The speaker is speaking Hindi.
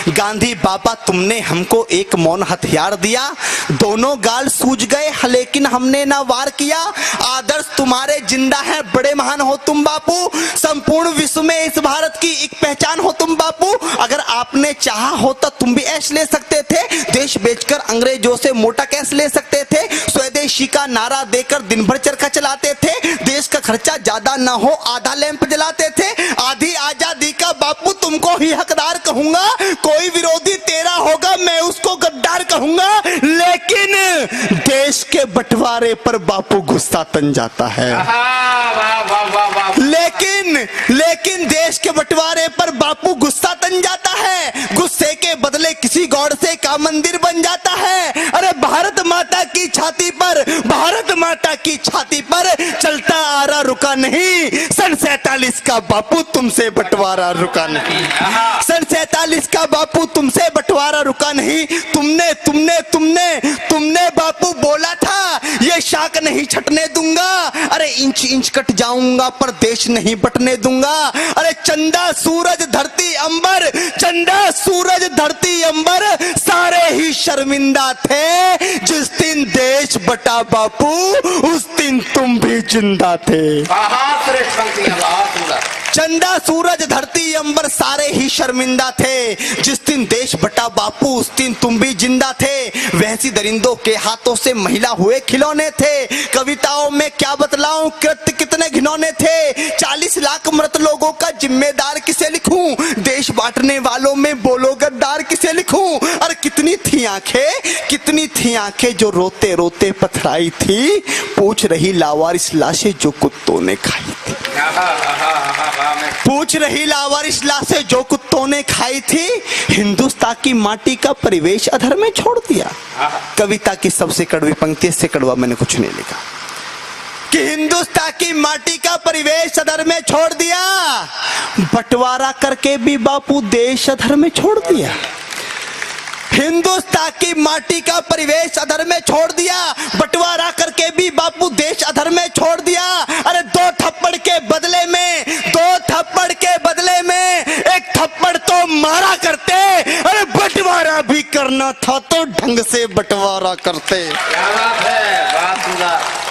गांधी बाबा तुमने हमको एक मौन हथियार दिया, दोनों गाल सूज गए लेकिन हमने ना वार किया। आदर्श तुम्हारे जिंदा है, बड़े महान हो तुम बापू, संपूर्ण विश्व में इस भारत की एक पहचान हो तुम बापू। अगर आपने चाहा होता तुम भी ऐश ले सकते थे, देश बेचकर अंग्रेजों से मोटा कैश ले सकते थे, स्वदेशी का नारा देकर दिन भर चरखा चलाते थे, देश का खर्चा ज्यादा ना हो आधा लैंप जलाते थे। आधी आजादी का बापू तुमको ही हकदार कहूंगा, कोई विरोधी तेरा होगा मैं उसको गद्दार कहूंगा। लेकिन देश के बंटवारे पर बापू गुस्सा तन जाता है। लेकिन देश के बंटवारे पर बापू गुस्सा तन जाता है, गुस्से के बदले किसी गौड़ से का मंदिर बन जाता है। अरे भारत माता की छाती पर, भारत माता की छाती पर चलता आ रहा रुका नहीं, सन 47 का बापू तुमसे बंटवारा रुका नहीं, सन 47 का बापू तुमसे बंटवारा रुका नहीं। तुमने तुमने तुमने तुमने बापू बोला था ये शाख नहीं छटने दूंगा, अरे इंच इंच कट जाऊंगा पर देश नहीं बटने दूंगा। अरे चंदा सूरज धरती अंबर, चंदा सूरज धरती अंबर सारे ही शर्मिंदा थे, जिस दिन देश बटा बापू उस दिन तुम भी जिंदा थे। चंदा सूरज धरती अंबर सारे ही शर्मिंदा थे, जिस दिन देश बटा बापू उस दिन तुम भी जिंदा थे। वैसी दरिंदों के हाथों से महिला हुए खिलौने थे, कविताओं में क्या बतलाऊं कृत्य कितने घिनौने थे। 40 लाख मृत लोगों का जिम्मेदार किसे लिखूं, देश बांटने वालों में बोलो गद्दार किसे लिखूं। और कितनी थी आंखें जो रोते रोते पथराई थी, पूछ रही लावारिस लाशें जो कुत्तों ने खाई थी, पूछ रही लावारिस लाशें जो कुत्तों ने खाई थी। हिंदुस्तान की माटी का परिवेश अधर में छोड़ दिया। कविता की सबसे कड़वी पंक्ति, इससे कड़वा मैंने कुछ नहीं लिखा, कि हिंदुस्तान की माटी का परिवेश अधर में छोड़ दिया, बंटवारा करके भी बापू देश अधर में छोड़ दिया। हिंदुस्तान की माटी का परिवेश अधर में छोड़ दिया, बंटवारा करके भी बापू देश अधर में छोड़ दिया। अरे दो थप्पड़ के बदले में एक थप्पड़ तो मारा करते, अरे बंटवारा भी करना था तो ढंग से बंटवारा करते। क्या बात है, बात